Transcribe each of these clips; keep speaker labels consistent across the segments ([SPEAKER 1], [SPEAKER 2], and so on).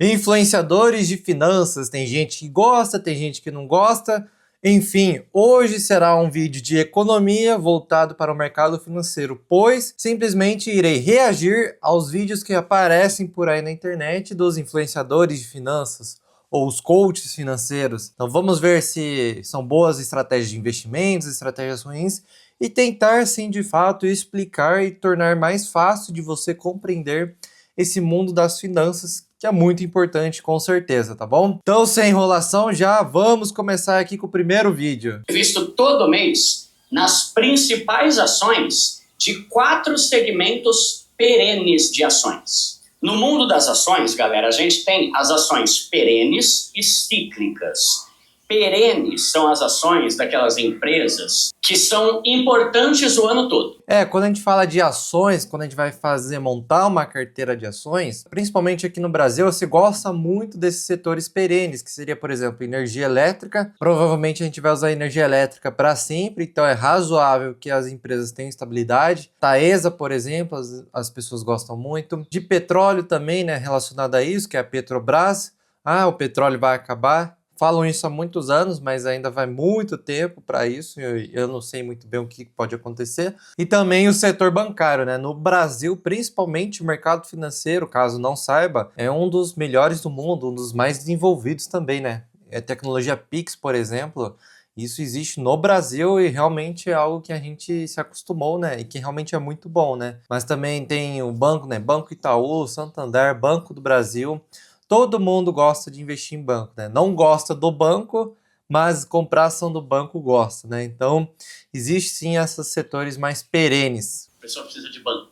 [SPEAKER 1] Influenciadores de finanças, tem gente que gosta, tem gente que não gosta. Enfim, hoje será um vídeo de economia voltado para o mercado financeiro, pois simplesmente irei reagir aos vídeos que aparecem por aí na internet dos influenciadores de finanças ou os coaches financeiros. Então vamos ver se são boas estratégias de investimentos, estratégias ruins e tentar sim de fato explicar e tornar mais fácil de você compreender esse mundo das finanças, que é muito importante, com certeza, tá bom? Então, sem enrolação, já vamos começar aqui com o primeiro vídeo.
[SPEAKER 2] Visto todo mês nas principais ações de 4 segmentos perenes de ações. No mundo das ações, galera, a gente tem as ações perenes e cíclicas. Perenes são as ações daquelas empresas que são importantes o ano todo.
[SPEAKER 1] Quando a gente fala de ações, quando a gente vai montar uma carteira de ações, principalmente aqui no Brasil, você gosta muito desses setores perenes, que seria, por exemplo, energia elétrica. Provavelmente a gente vai usar energia elétrica para sempre, então é razoável que as empresas tenham estabilidade. Taesa, por exemplo, as pessoas gostam muito. De petróleo também, né, relacionado a isso, que é a Petrobras. O petróleo vai acabar. Falam isso há muitos anos, mas ainda vai muito tempo para isso. Eu não sei muito bem o que pode acontecer. E também o setor bancário, né? No Brasil, principalmente o mercado financeiro, caso não saiba, é um dos melhores do mundo, um dos mais desenvolvidos também, né? A tecnologia Pix, por exemplo, isso existe no Brasil e realmente é algo que a gente se acostumou, né? E que realmente é muito bom, né? Mas também tem o banco, né? Banco Itaú, Santander, Banco do Brasil. Todo mundo gosta de investir em banco, né? Não gosta do banco, mas comprar ação do banco gosta, né? Então, existe sim esses setores mais perenes.
[SPEAKER 2] A pessoa precisa de banco.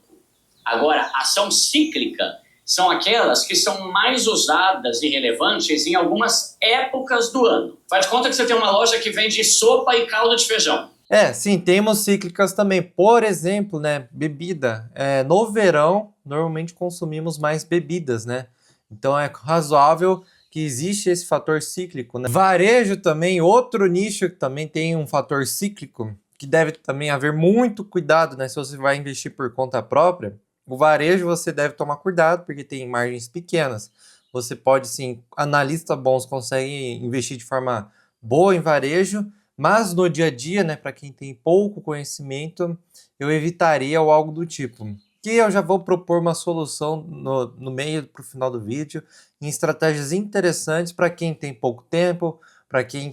[SPEAKER 2] Agora, ação cíclica são aquelas que são mais usadas e relevantes em algumas épocas do ano. Faz de conta que você tem uma loja que vende sopa e caldo de feijão.
[SPEAKER 1] Sim, temos cíclicas também. Por exemplo, né, bebida. No verão, normalmente consumimos mais bebidas, né? Então é razoável que existe esse fator cíclico, né? Varejo também, outro nicho que também tem um fator cíclico, que deve também haver muito cuidado, né? Se você vai investir por conta própria, o varejo você deve tomar cuidado, porque tem margens pequenas. Você pode, sim, analistas bons conseguem investir de forma boa em varejo, mas no dia a dia, né, para quem tem pouco conhecimento, eu evitaria ou algo do tipo. Que eu já vou propor uma solução no meio para o final do vídeo, em estratégias interessantes para quem tem pouco tempo, para quem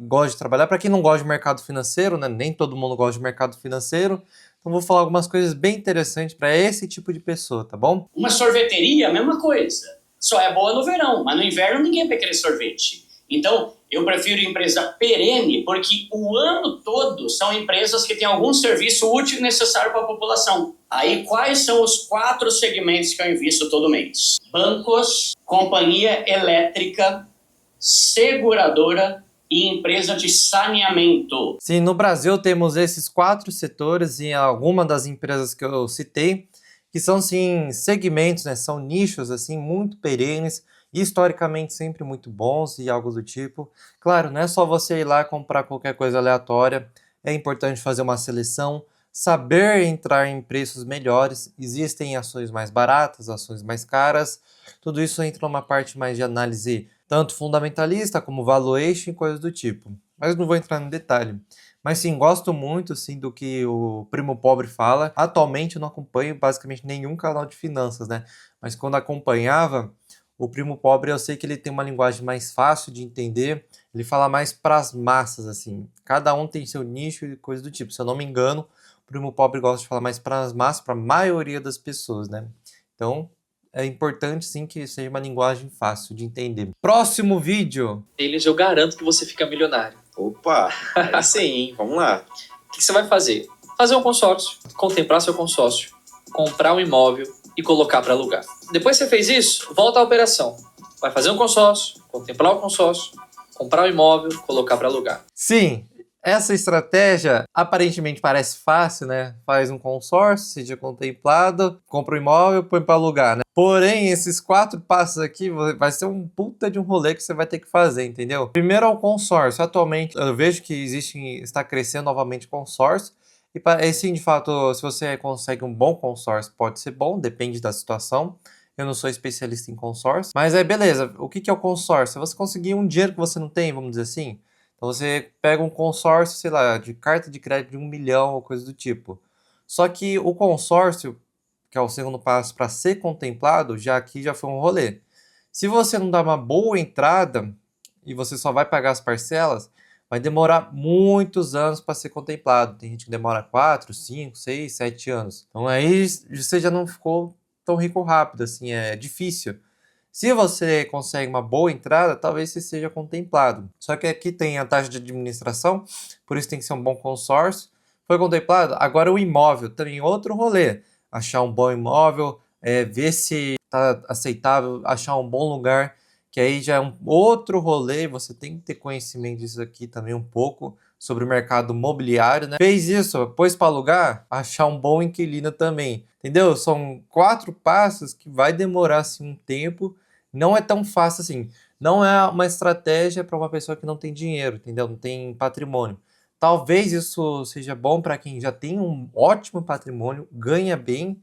[SPEAKER 1] gosta de trabalhar, para quem não gosta de mercado financeiro, né? Nem todo mundo gosta de mercado financeiro. Então vou falar algumas coisas bem interessantes para esse tipo de pessoa, tá bom?
[SPEAKER 2] Uma sorveteria, a mesma coisa. Só é boa no verão, mas no inverno ninguém vai querer sorvete. Então, eu prefiro empresa perene, porque o ano todo são empresas que têm algum serviço útil e necessário para a população. Aí, quais são os 4 segmentos que eu invisto todo mês? Bancos, companhia elétrica, seguradora e empresa de saneamento.
[SPEAKER 1] Sim, no Brasil temos esses 4 setores e algumas das empresas que eu citei, que são, sim, segmentos, né? São nichos, assim, muito perenes, historicamente sempre muito bons e algo do tipo. Claro, não é só você ir lá comprar qualquer coisa aleatória, é importante fazer uma seleção, saber entrar em preços melhores. Existem ações mais baratas, ações mais caras, tudo isso entra numa parte mais de análise tanto fundamentalista como valuation e coisas do tipo. Mas não vou entrar no detalhe. Mas sim, gosto muito sim, do que o Primo Pobre fala. Atualmente eu não acompanho basicamente nenhum canal de finanças, né? Mas quando acompanhava, o Primo Pobre eu sei que ele tem uma linguagem mais fácil de entender. Ele fala mais para as massas, assim. Cada um tem seu nicho e coisa do tipo. Se eu não me engano, o Primo Pobre gosta de falar mais para as massas, para a maioria das pessoas, né? Então, é importante sim que seja uma linguagem fácil de entender. Próximo vídeo.
[SPEAKER 3] Eles eu garanto que você fica milionário.
[SPEAKER 4] Opa, aí sim, hein? Vamos lá.
[SPEAKER 3] O que você vai fazer? Fazer um consórcio, contemplar seu consórcio, comprar um imóvel e colocar para alugar. Depois que você fez isso, volta à operação. Vai fazer um consórcio, contemplar o consórcio, comprar o imóvel, colocar para alugar.
[SPEAKER 1] Sim, essa estratégia aparentemente parece fácil, né? Faz um consórcio, seja contemplado, compra um imóvel, põe para alugar, né? Porém, esses 4 passos aqui vai ser um puta de um rolê que você vai ter que fazer, entendeu? Primeiro é o consórcio. Atualmente eu vejo que está crescendo novamente consórcio. E sim, de fato, se você consegue um bom consórcio, pode ser bom, depende da situação. Eu não sou especialista em consórcio, mas aí beleza, o que é o consórcio? É você conseguir um dinheiro que você não tem, vamos dizer assim. Então você pega um consórcio, sei lá, de carta de crédito de 1 milhão ou coisa do tipo. Só que o consórcio, que é o segundo passo para ser contemplado, já aqui já foi um rolê. Se você não dá uma boa entrada e você só vai pagar as parcelas, vai demorar muitos anos para ser contemplado. Tem gente que demora 4, 5, 6, 7 anos. Então aí você já não ficou tão rico rápido, assim, é difícil. Se você consegue uma boa entrada, talvez você seja contemplado. Só que aqui tem a taxa de administração, por isso tem que ser um bom consórcio. Foi contemplado? Agora o imóvel, também outro rolê. Achar um bom imóvel, ver se está aceitável, achar um bom lugar, que aí já é um outro rolê. Você tem que ter conhecimento disso aqui também um pouco, sobre o mercado imobiliário, né? Fez isso, pôs para alugar, achar um bom inquilino também, entendeu? São 4 passos que vai demorar assim um tempo, não é tão fácil assim, não é uma estratégia para uma pessoa que não tem dinheiro, entendeu? Não tem patrimônio. Talvez isso seja bom para quem já tem um ótimo patrimônio, ganha bem,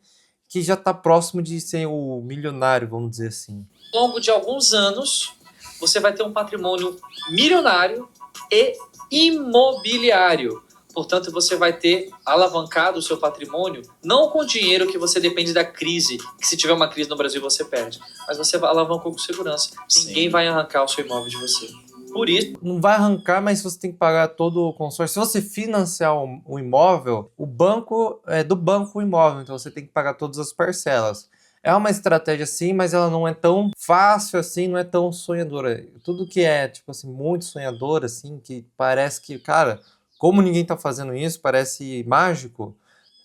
[SPEAKER 1] que já está próximo de ser o milionário, vamos dizer assim.
[SPEAKER 3] Ao longo de alguns anos, você vai ter um patrimônio milionário e imobiliário. Portanto, você vai ter alavancado o seu patrimônio, não com dinheiro que você depende da crise, que se tiver uma crise no Brasil você perde, mas você alavancou com segurança.
[SPEAKER 4] Sim.
[SPEAKER 3] Ninguém vai arrancar o seu imóvel de você. Por isso,
[SPEAKER 1] Não vai arrancar, mas você tem que pagar todo o consórcio. Se você financiar o imóvel, o banco é do banco o imóvel, então você tem que pagar todas as parcelas. É uma estratégia sim, mas ela não é tão fácil assim, não é tão sonhadora. Tudo que é, tipo assim, muito sonhador, assim, que parece que, cara, como ninguém tá fazendo isso, parece mágico,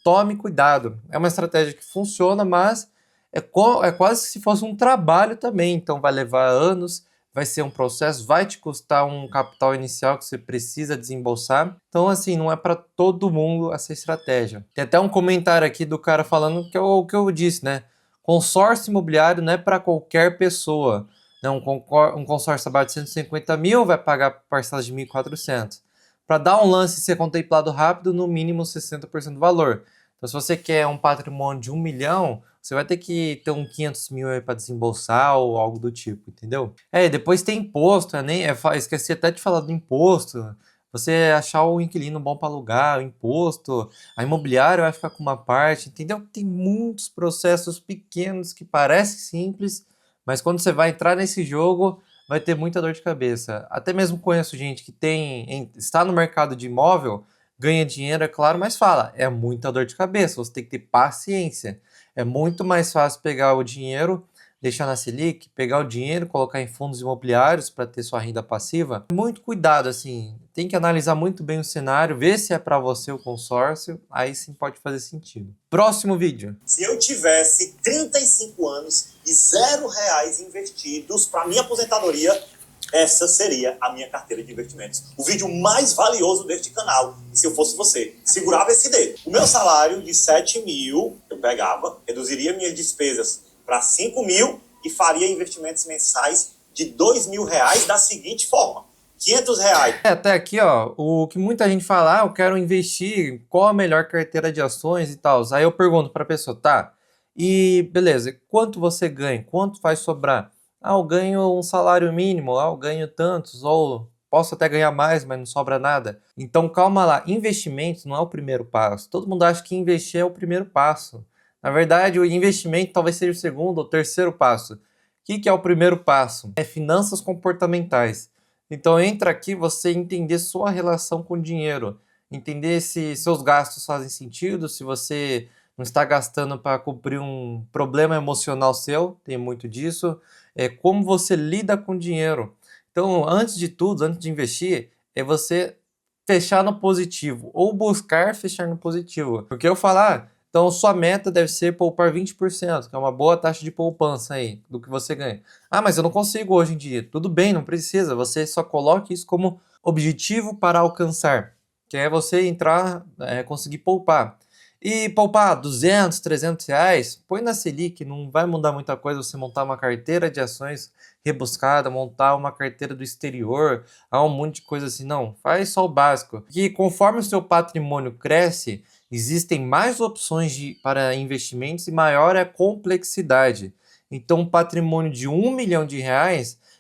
[SPEAKER 1] tome cuidado. É uma estratégia que funciona, mas é quase que se fosse um trabalho também, então vai levar anos, vai ser um processo, vai te custar um capital inicial que você precisa desembolsar. Então, assim, não é para todo mundo essa estratégia. Tem até um comentário aqui do cara falando que é o que eu disse, né? Consórcio imobiliário não é para qualquer pessoa. Né? Um consórcio abaixo de 150 mil vai pagar parcelas de 1.400. Para dar um lance e ser contemplado rápido, no mínimo 60% do valor. Então, se você quer um patrimônio de 1 milhão, você vai ter que ter uns 500 mil aí para desembolsar ou algo do tipo, entendeu? Depois tem imposto, esqueci até de falar do imposto. Você achar o inquilino bom para alugar, o imposto, a imobiliária vai ficar com uma parte, entendeu? Tem muitos processos pequenos que parecem simples, mas quando você vai entrar nesse jogo, vai ter muita dor de cabeça. Até mesmo conheço gente que está no mercado de imóvel, ganha dinheiro, é claro, mas fala, é muita dor de cabeça, você tem que ter paciência. É muito mais fácil pegar o dinheiro, deixar na Selic, pegar o dinheiro, colocar em fundos imobiliários para ter sua renda passiva. Muito cuidado, assim, tem que analisar muito bem o cenário, ver se é para você o consórcio, aí sim pode fazer sentido. Próximo vídeo.
[SPEAKER 5] Se eu tivesse 35 anos e R$ 0 investidos para minha aposentadoria, essa seria a minha carteira de investimentos. O vídeo mais valioso deste canal. E se eu fosse você, segurava esse dedo. O meu salário de 7 mil, eu pegava, reduziria minhas despesas para 5 mil e faria investimentos mensais de R$ 2.000 da seguinte forma. R$ 500.
[SPEAKER 1] Até aqui, ó, o que muita gente fala, eu quero investir, qual a melhor carteira de ações e tal. Aí eu pergunto para a pessoa, tá, e beleza, quanto você ganha? Quanto vai sobrar? Eu ganho um salário mínimo, eu ganho tantos, ou posso até ganhar mais, mas não sobra nada. Então calma lá, investimentos não é o primeiro passo. Todo mundo acha que investir é o primeiro passo. Na verdade, o investimento talvez seja o segundo ou terceiro passo. O que é o primeiro passo? É finanças comportamentais. Então entra aqui você entender sua relação com o dinheiro, entender se seus gastos fazem sentido, se você não está gastando para cobrir um problema emocional seu, tem muito disso, como você lida com o dinheiro. Então, antes de tudo, antes de investir, é você fechar no positivo ou buscar fechar no positivo. Porque eu falar, então sua meta deve ser poupar 20%, que é uma boa taxa de poupança aí do que você ganha. Mas eu não consigo hoje em dia. Tudo bem, não precisa. Você só coloque isso como objetivo para alcançar, que é você entrar, conseguir poupar. E poupar 200, 300 reais, põe na Selic, não vai mudar muita coisa você montar uma carteira de ações rebuscada, montar uma carteira do exterior, um monte de coisa assim, não, faz só o básico. E conforme o seu patrimônio cresce, existem mais opções para investimentos e maior é a complexidade. Então, um patrimônio de R$ 1 milhão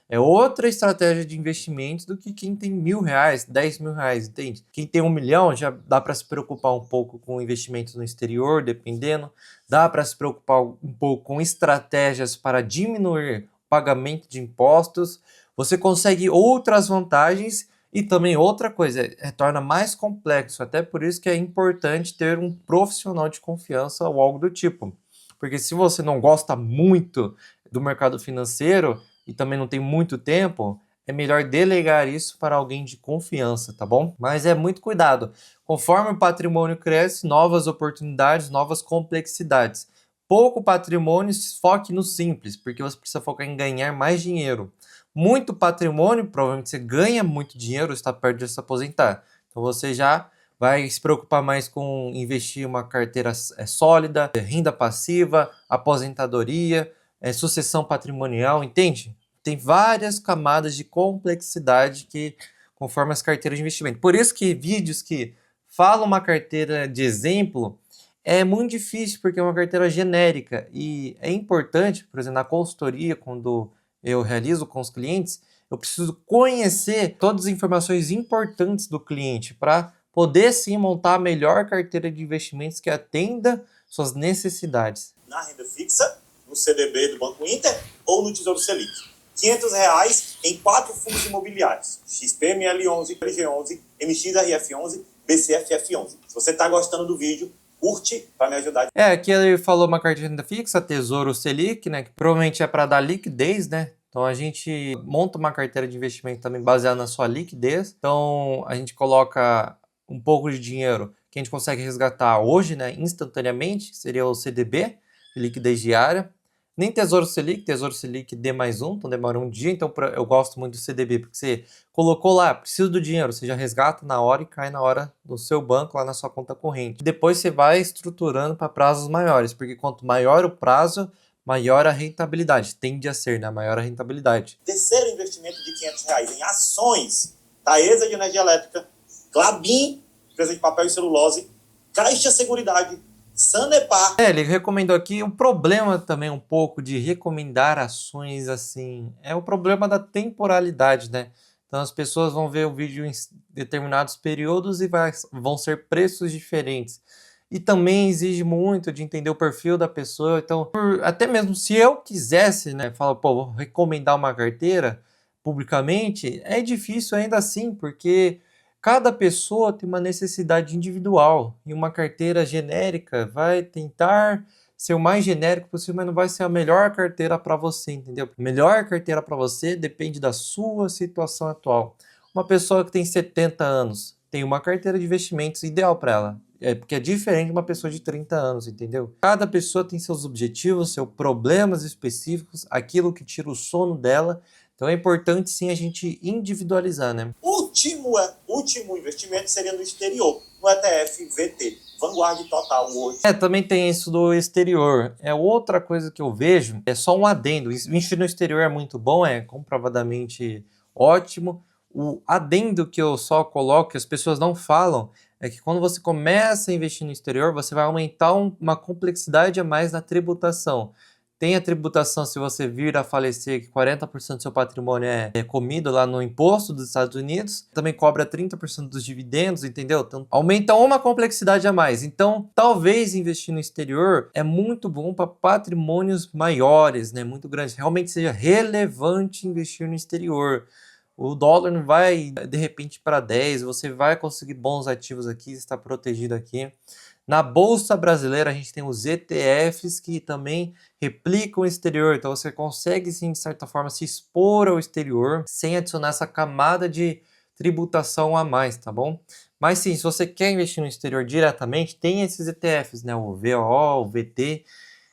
[SPEAKER 1] é outra estratégia de investimentos do que quem tem R$ 1.000, R$ 10.000, entende? Quem tem 1 milhão já dá para se preocupar um pouco com investimentos no exterior, dependendo. Dá para se preocupar um pouco com estratégias para diminuir o pagamento de impostos. Você consegue outras vantagens e também outra coisa, torna mais complexo. Até por isso que é importante ter um profissional de confiança ou algo do tipo. Porque se você não gosta muito do mercado financeiro e também não tem muito tempo, é melhor delegar isso para alguém de confiança, tá bom? Mas é muito cuidado. Conforme o patrimônio cresce, novas oportunidades, novas complexidades. Pouco patrimônio, foque no simples, porque você precisa focar em ganhar mais dinheiro. Muito patrimônio, provavelmente você ganha muito dinheiro, está perto de se aposentar. Então você já vai se preocupar mais com investir em uma carteira sólida, renda passiva, aposentadoria, sucessão patrimonial, entende? Tem várias camadas de complexidade que conforme as carteiras de investimento. Por isso que vídeos que falam uma carteira de exemplo é muito difícil, porque é uma carteira genérica. E é importante, por exemplo, na consultoria, quando eu realizo com os clientes, eu preciso conhecer todas as informações importantes do cliente para poder sim montar a melhor carteira de investimentos que atenda suas necessidades.
[SPEAKER 5] Na renda fixa, no CDB do Banco Inter ou no Tesouro Selic. R$500 em 4 fundos imobiliários. XPML11, PG11, MXRF11, BCFF11. Se você está gostando do vídeo, curte para me ajudar.
[SPEAKER 1] Aqui ele falou uma carteira de renda fixa, Tesouro Selic, né? Que provavelmente é para dar liquidez, né? Então a gente monta uma carteira de investimento também baseada na sua liquidez. Então a gente coloca um pouco de dinheiro que a gente consegue resgatar hoje, né? Instantaneamente, que seria o CDB, liquidez diária. Nem Tesouro Selic D+1, então demora um dia, então eu gosto muito do CDB, porque você colocou lá, preciso do dinheiro, você já resgata na hora e cai na hora do seu banco, lá na sua conta corrente. Depois você vai estruturando para prazos maiores, porque quanto maior o prazo, maior a rentabilidade, tende a ser, né? Maior a rentabilidade.
[SPEAKER 5] Terceiro investimento de R$500 em ações, Taesa de Energia Elétrica, Klabin, empresa de papel e celulose, Caixa Seguridade, Sanepar.
[SPEAKER 1] Ele recomendou aqui um problema também um pouco de recomendar ações assim. É o problema da temporalidade, né? Então as pessoas vão ver o vídeo em determinados períodos e vão ser preços diferentes. E também exige muito de entender o perfil da pessoa. Então, até mesmo se eu quisesse, né, falar, pô, vou recomendar uma carteira publicamente, é difícil ainda assim, porque cada pessoa tem uma necessidade individual e uma carteira genérica vai tentar ser o mais genérico possível, mas não vai ser a melhor carteira para você, entendeu? A melhor carteira para você depende da sua situação atual. Uma pessoa que tem 70 anos tem uma carteira de investimentos ideal para ela, porque é diferente de uma pessoa de 30 anos, entendeu? Cada pessoa tem seus objetivos, seus problemas específicos, aquilo que tira o sono dela. Então é importante sim a gente individualizar, né?
[SPEAKER 5] Último investimento seria no exterior, no ETF VT, Vanguard Total hoje.
[SPEAKER 1] Também tem isso do exterior. É outra coisa que eu vejo, é só um adendo. Investir no exterior é muito bom, é comprovadamente ótimo. O adendo que eu só coloco, que as pessoas não falam, é que quando você começa a investir no exterior, você vai aumentar uma complexidade a mais na tributação. Tem a tributação, se você vir a falecer, que 40% do seu patrimônio é comido lá no imposto dos Estados Unidos. Também cobra 30% dos dividendos, entendeu? Então, aumenta uma complexidade a mais. Então, talvez investir no exterior é muito bom para patrimônios maiores, né? Muito grandes. Realmente seja relevante investir no exterior. O dólar não vai, de repente, para 10. Você vai conseguir bons ativos aqui, está protegido aqui. Na Bolsa Brasileira, a gente tem os ETFs que também replicam o exterior. Então, você consegue, sim, de certa forma, se expor ao exterior sem adicionar essa camada de tributação a mais, tá bom? Mas, sim, se você quer investir no exterior diretamente, tem esses ETFs, né? O VOO, o VT,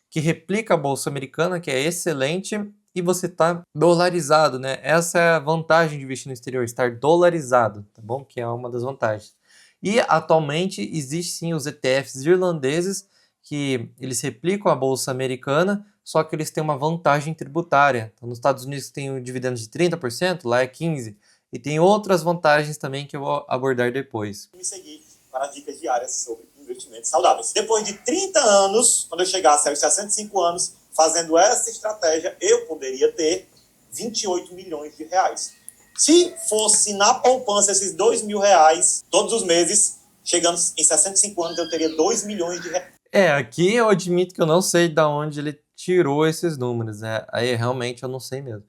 [SPEAKER 1] que replica a Bolsa Americana, que é excelente, e você está dolarizado, né? Essa é a vantagem de investir no exterior, estar dolarizado, tá bom? Que é uma das vantagens. E atualmente existe sim os ETFs irlandeses que eles replicam a bolsa americana, só que eles têm uma vantagem tributária. Então, nos Estados Unidos tem o dividendo de 30%, lá é 15%. E tem outras vantagens também que eu vou abordar depois.
[SPEAKER 5] Me seguir para dicas diárias sobre investimentos saudáveis. Depois de 30 anos, quando eu chegasse aos 65 anos, fazendo essa estratégia, eu poderia ter 28 milhões de reais. Se fosse na poupança esses 2 mil reais todos os meses, chegando em 65 anos, eu teria 2 milhões de reais.
[SPEAKER 1] Aqui eu admito que eu não sei de onde ele tirou esses números, né? Aí realmente eu não sei mesmo.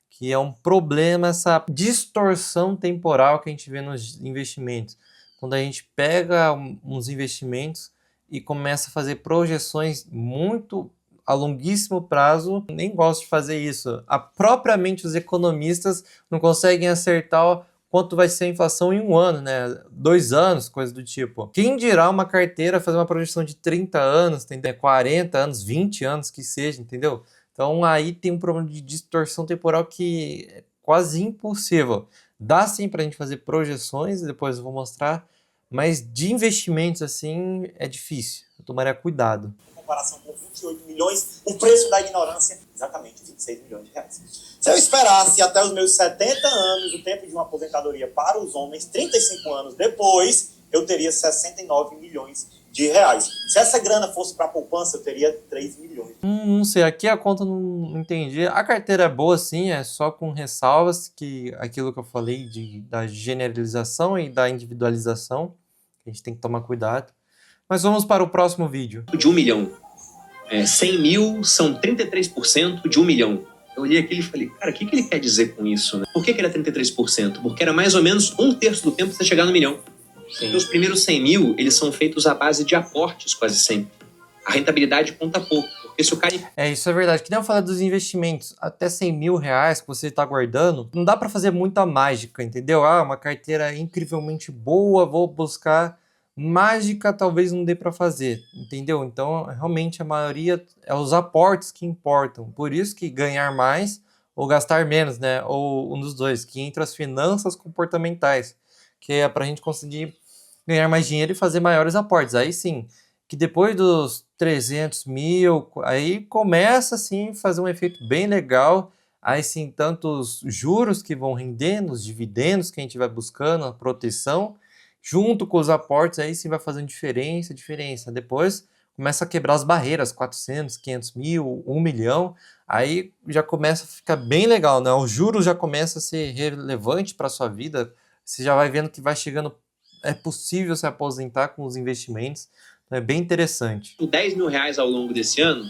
[SPEAKER 1] Que é um problema essa distorção temporal que a gente vê nos investimentos. Quando a gente pega uns investimentos e começa a fazer projeções muito a longuíssimo prazo, nem gosto de fazer isso. Propriamente os economistas não conseguem acertar quanto vai ser a inflação em um ano, né? 2 anos, coisa do tipo. Quem dirá uma carteira fazer uma projeção de 30 anos, entendeu? 40 anos, 20 anos que seja, entendeu? Então aí tem um problema de distorção temporal que é quase impossível. Dá sim pra gente fazer projeções, depois eu vou mostrar, mas de investimentos assim é difícil. Eu tomaria cuidado.
[SPEAKER 5] Em comparação com 28 milhões, o preço da ignorância, exatamente 26 milhões de reais. Se eu esperasse até os meus 70 anos, o tempo de uma aposentadoria para os homens, 35 anos depois, eu teria 69 milhões de reais. Se essa grana fosse para a poupança, eu teria 3 milhões.
[SPEAKER 1] Não sei, aqui a conta não entendi. A carteira é boa sim, é só com ressalvas, que aquilo que eu falei da generalização e da individualização, a gente tem que tomar cuidado. Mas vamos para o próximo vídeo.
[SPEAKER 6] De 1 milhão. 100 mil são 33% de 1 milhão. Eu olhei aquilo e falei, cara, o que ele quer dizer com isso, né? Por que ele é 33%? Porque era mais ou menos 1/3 do tempo para você chegar no milhão. Porque os primeiros 100 mil, eles são feitos à base de aportes quase sempre. A rentabilidade conta pouco. Porque se o cara...
[SPEAKER 1] Isso é verdade. Que nem eu falei dos investimentos. Até 100 mil reais que você está guardando, não dá para fazer muita mágica, entendeu? Uma carteira incrivelmente boa, vou buscar... Mágica talvez não dê para fazer, entendeu? Então, realmente, a maioria é os aportes que importam. Por isso que ganhar mais ou gastar menos, né? Ou um dos dois, que entra as finanças comportamentais, que é para a gente conseguir ganhar mais dinheiro e fazer maiores aportes. Aí sim, que depois dos 300 mil, aí começa assim a fazer um efeito bem legal. Aí sim, tanto os juros que vão rendendo, os dividendos que a gente vai buscando, a proteção, junto com os aportes, aí sim vai fazendo diferença. Depois começa a quebrar as barreiras, 400, 500 mil, 1 milhão, aí já começa a ficar bem legal, né? O juros já começa a ser relevante para a sua vida, você já vai vendo que vai chegando, é possível se aposentar com os investimentos, então é bem interessante.
[SPEAKER 6] 10 mil reais ao longo desse ano,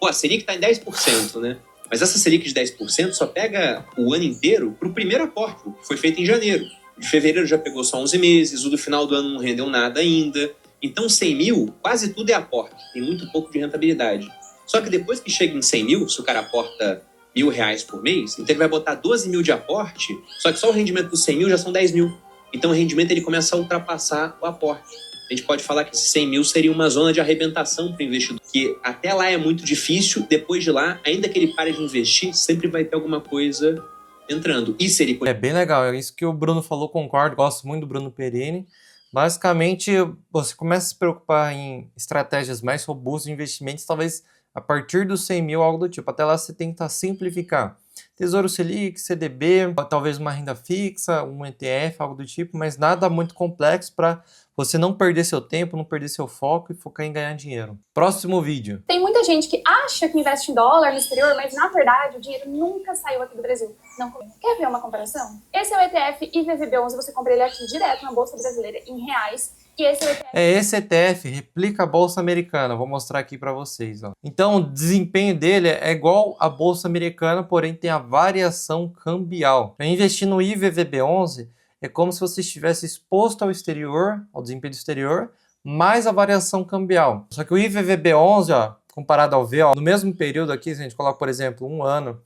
[SPEAKER 6] a Selic está em 10%, né? Mas essa Selic de 10% só pega o ano inteiro para o primeiro aporte, que foi feito em janeiro. De fevereiro já pegou só 11 meses, o do final do ano não rendeu nada ainda. Então 100 mil, quase tudo é aporte, tem muito pouco de rentabilidade. Só que depois que chega em 100 mil, se o cara aporta R$1.000 por mês, então ele vai botar 12 mil de aporte, só que só o rendimento dos 100 mil já são 10 mil. Então o rendimento ele começa a ultrapassar o aporte. A gente pode falar que esses 100 mil seria uma zona de arrebentação para o investidor, que até lá é muito difícil, depois de lá, ainda que ele pare de investir, sempre vai ter alguma coisa entrando. E se ele...
[SPEAKER 1] É bem legal, é isso que o Bruno falou, concordo, gosto muito do Bruno Perini. Basicamente, você começa a se preocupar em estratégias mais robustas de investimentos, talvez a partir dos 100 mil, algo do tipo. Até lá você tenta simplificar. Tesouro Selic, CDB, talvez uma renda fixa, um ETF, algo do tipo, mas nada muito complexo para você não perder seu tempo, não perder seu foco e focar em ganhar dinheiro. Próximo vídeo.
[SPEAKER 7] Tem muita gente que acha que investe em dólar no exterior, mas na verdade o dinheiro nunca saiu aqui do Brasil. Não. Quer ver uma comparação? Esse é o ETF IVVB11, você compra ele aqui direto na Bolsa Brasileira em reais. E esse é o ETF...
[SPEAKER 1] Esse ETF replica a Bolsa Americana, vou mostrar aqui para vocês. Ó. Então o desempenho dele é igual à Bolsa Americana, porém tem a variação cambial. Para investir no IVVB11, é como se você estivesse exposto ao exterior, ao desempenho do exterior, mais a variação cambial. Só que o IVVB11, ó, comparado ao V, ó, no mesmo período aqui, se a gente coloca, por exemplo, um ano,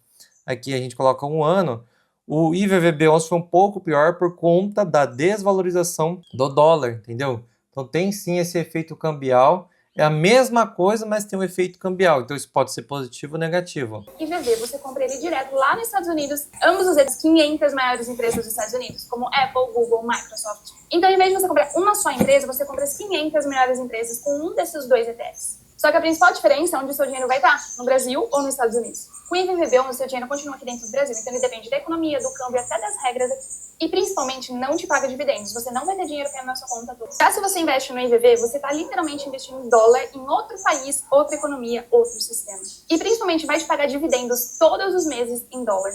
[SPEAKER 1] aqui a gente coloca um ano, o IVVB11 foi um pouco pior por conta da desvalorização do dólar, entendeu? Então tem sim esse efeito cambial. É a mesma coisa, mas tem um efeito cambial. Então isso pode ser positivo ou negativo.
[SPEAKER 7] IVV, você compra ele direto lá nos Estados Unidos. Ambos os 500 maiores empresas dos Estados Unidos, como Apple, Google, Microsoft. Então, em vez de você comprar uma só empresa, você compra as 500 maiores empresas com um desses dois ETFs. Só que a principal diferença é onde o seu dinheiro vai estar, no Brasil ou nos Estados Unidos. Com o IVVB, o seu dinheiro continua aqui dentro do Brasil, então ele depende da economia, do câmbio, até das regras aqui. E principalmente não te paga dividendos, você não vai ter dinheiro caindo na sua conta toda. Já se você investe no IVV, você está literalmente investindo em dólar em outro país, outra economia, outro sistema. E principalmente vai te pagar dividendos todos os meses em dólar.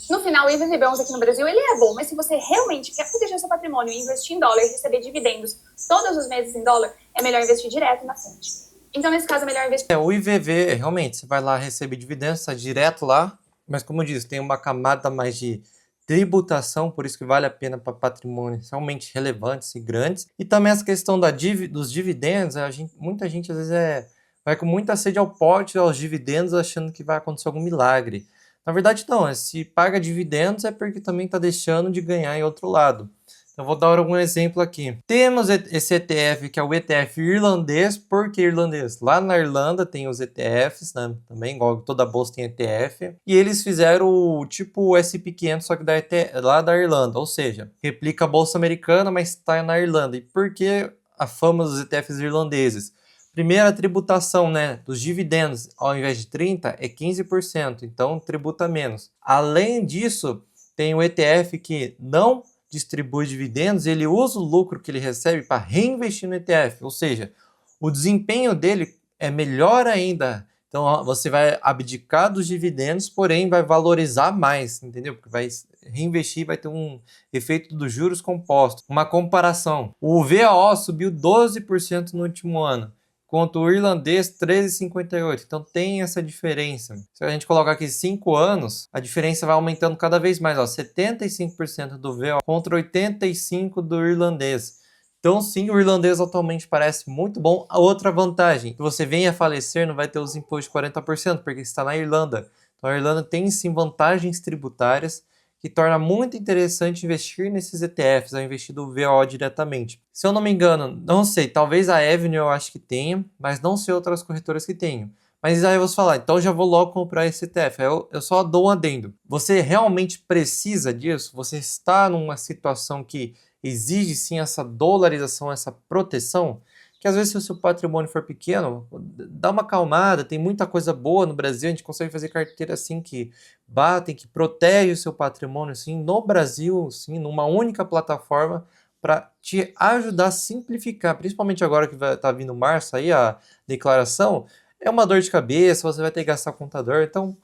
[SPEAKER 7] No final, o IVVB11 aqui no Brasil, ele é bom, mas se você realmente quer proteger seu patrimônio e investir em dólar e receber dividendos todos os meses em dólar, é melhor investir direto na fonte. Então, nesse caso, é melhor investir.
[SPEAKER 1] O IVV, realmente, você vai lá receber dividendos, está direto lá, mas como eu disse, tem uma camada mais de tributação, por isso que vale a pena para patrimônios realmente relevantes e grandes. E também essa questão dos dividendos, muita gente às vezes vai com muita sede ao pote aos dividendos, achando que vai acontecer algum milagre. Na verdade, não, se paga dividendos é porque também está deixando de ganhar em outro lado. Eu vou dar algum exemplo aqui. Temos esse ETF, que é o ETF irlandês. Por que irlandês? Lá na Irlanda tem os ETFs, né? Também, igual toda bolsa tem ETF. E eles fizeram o tipo SP500, só que lá da Irlanda. Ou seja, replica a bolsa americana, mas está na Irlanda. E por que a fama dos ETFs irlandeses? Primeiro, a tributação, né, dos dividendos, ao invés de 30%, é 15%. Então, tributa menos. Além disso, tem o ETF que não distribui dividendos, ele usa o lucro que ele recebe para reinvestir no ETF, ou seja, o desempenho dele é melhor ainda. Então você vai abdicar dos dividendos, porém vai valorizar mais, entendeu? Porque vai reinvestir, vai ter um efeito dos juros compostos. Uma comparação, o VAO subiu 12% no último ano, enquanto o irlandês 13,58%. Então tem essa diferença. Se a gente colocar aqui 5 anos, a diferença vai aumentando cada vez mais. 75% do VO contra 85% do irlandês. Então sim, o irlandês atualmente parece muito bom. A outra vantagem, que você venha a falecer, não vai ter os impostos de 40%, porque está na Irlanda. Então a Irlanda tem sim vantagens tributárias, que torna muito interessante investir nesses ETFs, ao investir do VO diretamente. Se eu não me engano, não sei, talvez a Avenue eu acho que tenha, mas não sei outras corretoras que tenham. Mas aí eu vou falar, então já vou logo comprar esse ETF. Eu só dou um adendo. Você realmente precisa disso? Você está numa situação que exige sim essa dolarização, essa proteção? Que às vezes se o seu patrimônio for pequeno, dá uma acalmada, tem muita coisa boa no Brasil, a gente consegue fazer carteira assim que batem, que protege o seu patrimônio assim, no Brasil, sim, numa única plataforma, para te ajudar a simplificar, principalmente agora que vai estar vindo março aí a declaração, é uma dor de cabeça, você vai ter que gastar contador, então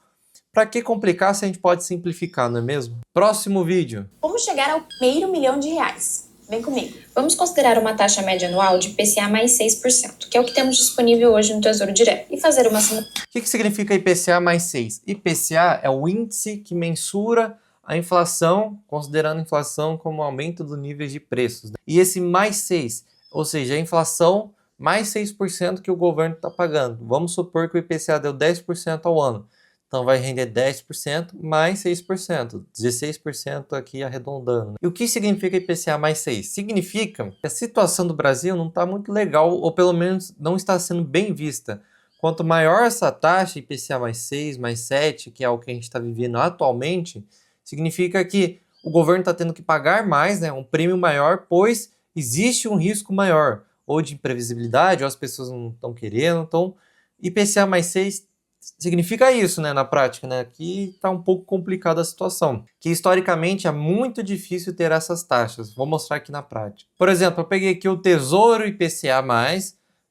[SPEAKER 1] para que complicar se a gente pode simplificar, não é mesmo? Próximo vídeo.
[SPEAKER 8] Como chegar ao primeiro R$ 1.000.000? Vem comigo. Vamos considerar uma taxa média anual de IPCA mais 6%, que é o que temos disponível hoje no Tesouro Direto, e fazer uma simulação.
[SPEAKER 1] O que significa IPCA mais 6? IPCA é o índice que mensura a inflação, considerando a inflação como aumento do nível de preços. E esse mais 6, ou seja, a inflação mais 6% que o governo está pagando. Vamos supor que o IPCA deu 10% ao ano. Então vai render 10% mais 6%, 16% aqui arredondando. E o que significa IPCA mais 6? Significa que a situação do Brasil não está muito legal, ou pelo menos não está sendo bem vista. Quanto maior essa taxa, IPCA mais 6, mais 7, que é o que a gente está vivendo atualmente, significa que o governo está tendo que pagar mais, né, um prêmio maior, pois existe um risco maior, ou de imprevisibilidade, ou as pessoas não estão querendo. Então, IPCA mais 6 significa isso, né, na prática, né? Aqui está um pouco complicada a situação, que historicamente é muito difícil ter essas taxas. Vou mostrar aqui na prática. Por exemplo, eu peguei aqui o Tesouro IPCA+,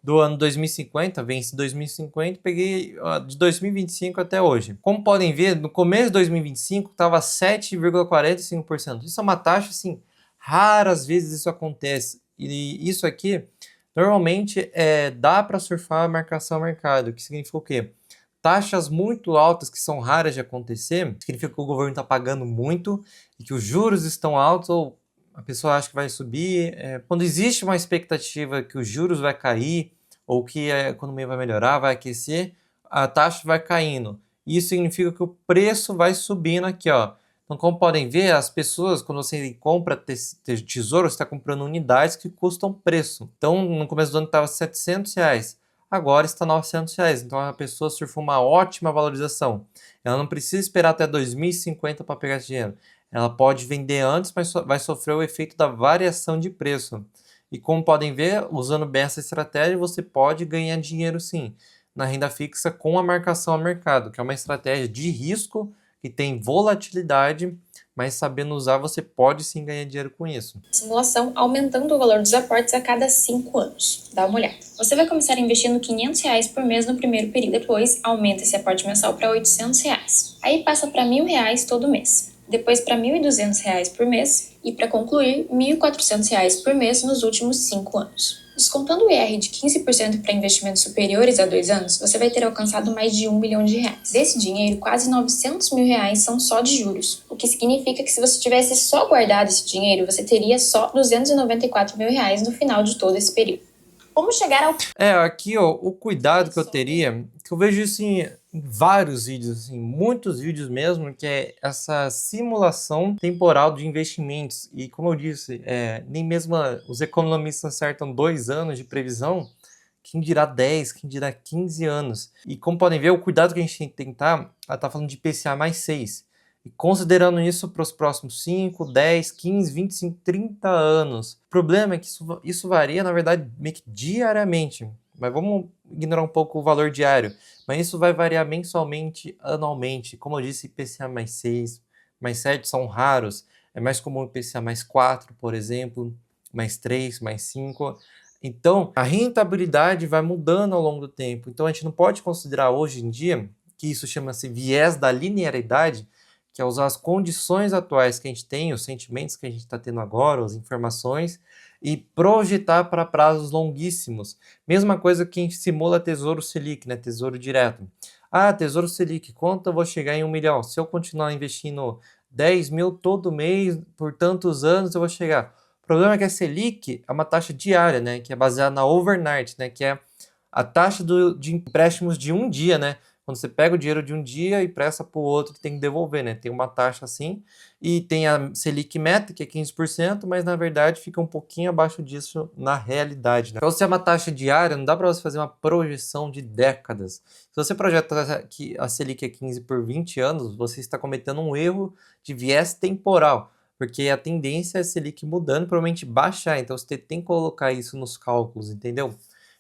[SPEAKER 1] do ano 2050, vence 2050, peguei de 2025 até hoje. Como podem ver, no começo de 2025 estava 7,45%. Isso é uma taxa, assim, raras vezes isso acontece. E isso aqui, normalmente, dá para surfar a marcação ao mercado, que significa o quê? Taxas muito altas que são raras de acontecer, significa que o governo está pagando muito e que os juros estão altos ou a pessoa acha que vai subir. Quando existe uma expectativa que os juros vai cair ou que a economia vai melhorar, vai aquecer, a taxa vai caindo. Isso significa que o preço vai subindo aqui, ó. Então, como podem ver, as pessoas, quando você compra tesouro, você está comprando unidades que custam preço. Então, no começo do ano estava R$700. Agora está R$900. Então a pessoa surfou uma ótima valorização. Ela não precisa esperar até 2050 para pegar esse dinheiro. Ela pode vender antes, mas vai sofrer o efeito da variação de preço. E como podem ver, usando bem essa estratégia, você pode ganhar dinheiro sim. na renda fixa com a marcação a mercado, que é uma estratégia de risco que tem volatilidade, mas sabendo usar você pode sim ganhar dinheiro com isso.
[SPEAKER 8] Simulação aumentando o valor dos aportes a cada 5 anos. Dá uma olhada. Você vai começar investindo R$500 por mês no primeiro período. Depois, aumenta esse aporte mensal para R$800. Aí passa para R$1.000 todo mês. Depois para R$1.200 por mês. E para concluir, R$1.400 por mês nos últimos 5 anos. Descontando o IR de 15% para investimentos superiores a 2 anos, você vai ter alcançado mais de R$1 milhão. Desse dinheiro, quase R$900 mil são só de juros, o que significa que se você tivesse só guardado esse dinheiro, você teria só R$294 mil no final de todo esse período. Como chegar ao...
[SPEAKER 1] Aqui, ó, o cuidado que eu teria, que eu vejo isso em vários vídeos, assim, muitos vídeos mesmo, que é essa simulação temporal de investimentos. E como eu disse, nem mesmo os economistas acertam 2 anos de previsão, quem dirá 10, quem dirá 15 anos. E como podem ver, o cuidado que a gente tem que tentar, ela tá falando de IPCA mais 6. E considerando isso para os próximos 5, 10, 15, 25, 30 anos. O problema é que isso varia, na verdade, meio que diariamente. Mas vamos ignorar um pouco o valor diário. Mas isso vai variar mensalmente, anualmente. Como eu disse, IPCA mais 6, mais 7 são raros. É mais comum IPCA mais 4, por exemplo, mais 3, mais 5. Então, a rentabilidade vai mudando ao longo do tempo. Então, a gente não pode considerar hoje em dia, que isso chama-se viés da linearidade, que é usar as condições atuais que a gente tem, os sentimentos que a gente está tendo agora, as informações, e projetar para prazos longuíssimos. Mesma coisa que a gente simula Tesouro Selic, né? Tesouro direto. Tesouro Selic, quanto eu vou chegar em 1 milhão? Se eu continuar investindo 10 mil todo mês, por tantos anos, eu vou chegar. O problema é que a Selic é uma taxa diária, né? Que é baseada na overnight, né? Que é a taxa de empréstimos de um dia, né? Quando você pega o dinheiro de um dia e presta para o outro, tem que devolver, né? Tem uma taxa assim. E tem a Selic Meta, que é 15%, mas na verdade fica um pouquinho abaixo disso na realidade, né? Então, se é uma taxa diária, não dá para você fazer uma projeção de décadas. Se você projeta que a Selic é 15 por 20 anos, você está cometendo um erro de viés temporal. Porque a tendência é a Selic mudando, provavelmente baixar. Então, você tem que colocar isso nos cálculos, entendeu?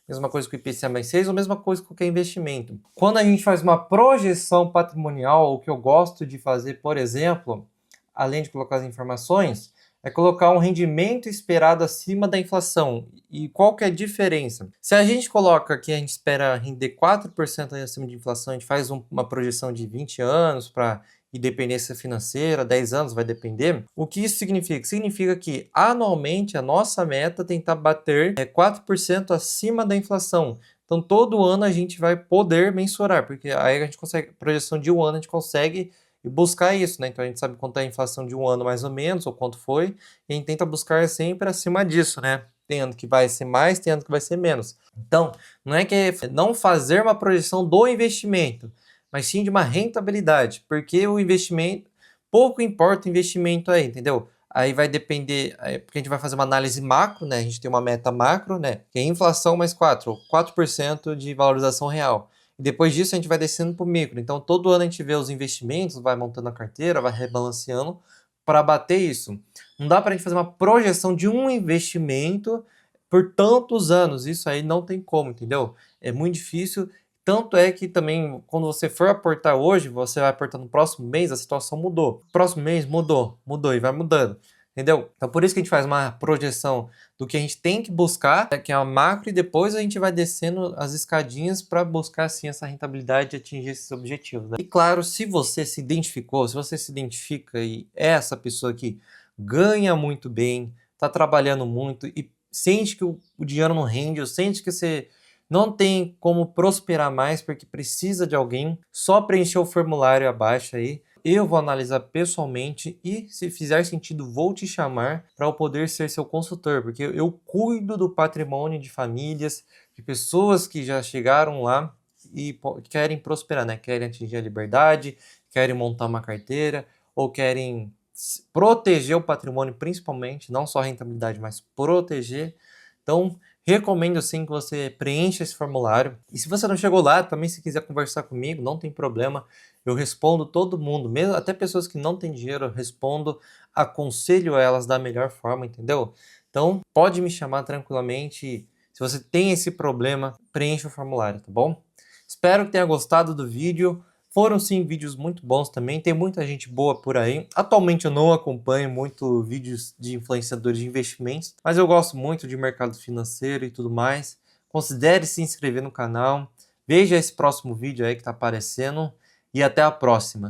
[SPEAKER 1] Mesma coisa com o IPCA mais 6 ou mesma coisa com qualquer investimento. Quando a gente faz uma projeção patrimonial, o que eu gosto de fazer, por exemplo, além de colocar as informações, é colocar um rendimento esperado acima da inflação. E qual que é a diferença? Se a gente coloca que a gente espera render 4% acima de inflação, a gente faz uma projeção de 20 anos para independência financeira, 10 anos vai depender. O que isso significa? Significa que anualmente a nossa meta é tentar bater 4% acima da inflação. Então todo ano a gente vai poder mensurar, porque aí a gente consegue, projeção de um ano a gente consegue buscar isso, né? Então a gente sabe quanto é a inflação de um ano mais ou menos, ou quanto foi, e a gente tenta buscar sempre acima disso, né? Tem ano que vai ser mais, tem ano que vai ser menos. Então, não é que é não fazer uma projeção do investimento, mas sim de uma rentabilidade, porque o investimento, pouco importa o investimento aí, entendeu? Aí vai depender, porque a gente vai fazer uma análise macro, né? A gente tem uma meta macro, né? Que é inflação mais 4% de valorização real. E depois disso a gente vai descendo para o micro. Então todo ano a gente vê os investimentos, vai montando a carteira, vai rebalanceando para bater isso. Não dá para a gente fazer uma projeção de um investimento por tantos anos. Isso aí não tem como, entendeu? É muito difícil. Tanto é que também, quando você for aportar hoje, você vai aportar no próximo mês, a situação mudou. Próximo mês mudou e vai mudando. Entendeu? Então por isso que a gente faz uma projeção do que a gente tem que buscar, que é a macro, e depois a gente vai descendo as escadinhas para buscar assim essa rentabilidade e atingir esses objetivos, né? E claro, se você se identificou, se você se identifica e é essa pessoa que ganha muito bem, está trabalhando muito e sente que o dinheiro não rende, ou sente que você não tem como prosperar mais porque precisa de alguém, só preencher o formulário abaixo aí. Eu vou analisar pessoalmente e, se fizer sentido, vou te chamar para eu poder ser seu consultor, porque eu cuido do patrimônio de famílias, de pessoas que já chegaram lá e querem prosperar, né? Querem atingir a liberdade, querem montar uma carteira ou querem proteger o patrimônio, principalmente, não só a rentabilidade, mas proteger. Então, recomendo sim que você preencha esse formulário. E se você não chegou lá, também se quiser conversar comigo, não tem problema. Eu respondo todo mundo, mesmo até pessoas que não têm dinheiro, eu respondo, aconselho elas da melhor forma, entendeu? Então, pode me chamar tranquilamente. Se você tem esse problema, preencha o formulário, tá bom? Espero que tenha gostado do vídeo. Foram sim vídeos muito bons também, tem muita gente boa por aí. Atualmente eu não acompanho muito vídeos de influenciadores de investimentos, mas eu gosto muito de mercado financeiro e tudo mais. Considere se inscrever no canal, veja esse próximo vídeo aí que está aparecendo e até a próxima.